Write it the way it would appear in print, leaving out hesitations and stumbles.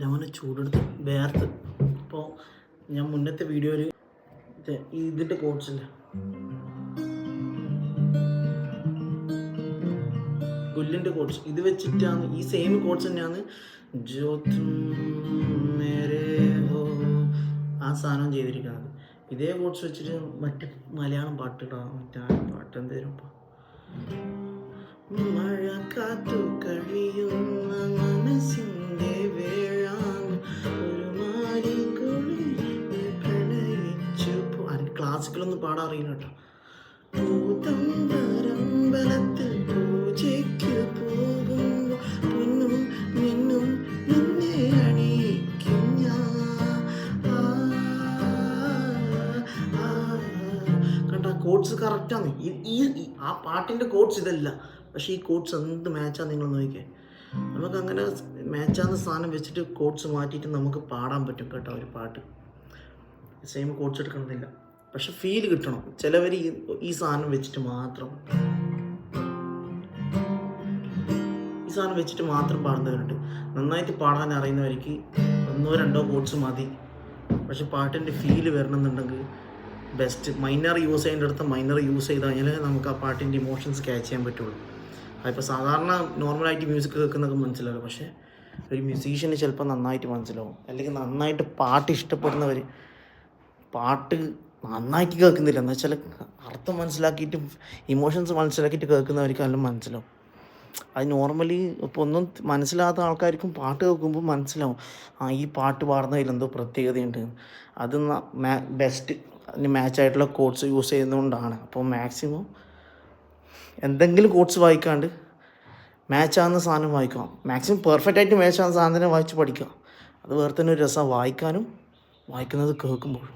ഞാൻ ചൂടെടുത്ത് വേർത്ത്. ഇപ്പോൾ ഞാൻ മുന്നത്തെ വീഡിയോയിൽ ഇതിൻ്റെ കോഡ്സില്ല, ഗുല്ലിൻ്റെ കോഡ്സ് ഇത് വെച്ചിട്ടാണ്, ഈ സെയിം കോഡ്സ് തന്നെയാണ് ജോ തും മേരെ ഹോ ആ സാധനം ചെയ്തിരിക്കുന്നത്. ഇതേ കോഡ്സ് വെച്ചിട്ട് മറ്റേ മലയാളം പാട്ടിടാം, മറ്റേ പാട്ട് എന്തേലും മഴ കാത്തു കഴിയുന്ന മനസ്സിൻ്റെ വേഴാണ് ഒരു മാലിക്കുളി പ്രണയിച്ചു. ക്ലാസിക്കലൊന്നും പാടാൻ അറിയില്ല കേട്ടോ. പൂതമ്പരമ്പലത്തിൽ പൂജയ്ക്ക് പോകുമ്പോൾ പൊന്നും മിന്നും നിന്നെ അണിയിക്കും ഞാൻ. കണ്ട കോഡ്സ് കറക്റ്റാണ്. ഈ ആ പാട്ടിൻ്റെ കോഡ്സ് ഇതല്ല, പക്ഷേ ഈ കോഡ്സ് എന്ത് മാച്ചാണ് നിങ്ങൾ നോക്കിക്കേ. നമുക്കങ്ങനെ മാച്ചാകുന്ന സാധനം വെച്ചിട്ട് കോഡ്സ് മാറ്റിയിട്ട് നമുക്ക് പാടാൻ പറ്റും കേട്ടോ. ഒരു പാട്ട് സെയിം കോഡ്സ് എടുക്കണമെന്നില്ല, പക്ഷെ ഫീൽ കിട്ടണം. ചിലവർ ഈ സാധനം വെച്ചിട്ട് മാത്രം പാടുന്നവരുണ്ട്. നന്നായിട്ട് പാടാൻ അറിയുന്നവർക്ക് 1-2 കോഡ്സ് മതി. പക്ഷെ പാട്ടിൻ്റെ ഫീൽ വരണമെന്നുണ്ടെങ്കിൽ ബെസ്റ്റ് മൈനർ യൂസ് ചെയ്യേണ്ട അടുത്ത് മൈനർ യൂസ് ചെയ്ത് കഴിഞ്ഞാൽ നമുക്ക് ആ പാട്ടിൻ്റെ ഇമോഷൻസ് ക്യാച്ച് ചെയ്യാൻ പറ്റുള്ളൂ. അതിപ്പോൾ സാധാരണ നോർമലായിട്ട് മ്യൂസിക് കേൾക്കുന്നതൊക്കെ മനസ്സിലാവും, പക്ഷേ ഒരു മ്യൂസീഷ്യന് ചിലപ്പോൾ നന്നായിട്ട് മനസ്സിലാവും. അല്ലെങ്കിൽ നന്നായിട്ട് പാട്ട് ഇഷ്ടപ്പെടുന്നവർ പാട്ട് നന്നായിട്ട് കേൾക്കുന്നില്ല, എന്ന് വെച്ചാൽ അർത്ഥം മനസ്സിലാക്കിയിട്ട് ഇമോഷൻസ് മനസ്സിലാക്കിയിട്ട് കേൾക്കുന്നവർക്ക് നല്ല മനസ്സിലാവും. അത് നോർമലി ഇപ്പോൾ ഒന്നും മനസ്സിലാത്ത ആൾക്കാർക്കും പാട്ട് കേൾക്കുമ്പോൾ മനസ്സിലാവും, ഈ പാട്ട് പാടുന്നതിൽ എന്തോ പ്രത്യേകതയുണ്ട്. അത് ബെസ്റ്റ് അതിന് മാച്ചായിട്ടുള്ള കോഡ്സ് യൂസ് ചെയ്യുന്നതുകൊണ്ടാണ്. അപ്പോൾ മാക്സിമം എന്തെങ്കിലും കോഡ്സ് വായിക്കാണ്ട് മാച്ചാകുന്ന സാധനം വായിക്കാം. മാക്സിമം പെർഫെക്റ്റായിട്ട് മാച്ചാകുന്ന സാധനം വായിച്ച് പഠിക്കുക. അത് വേറെ തന്നെ ഒരു രസം വായിക്കാനും വായിക്കുന്നത് കേൾക്കുമ്പോഴും.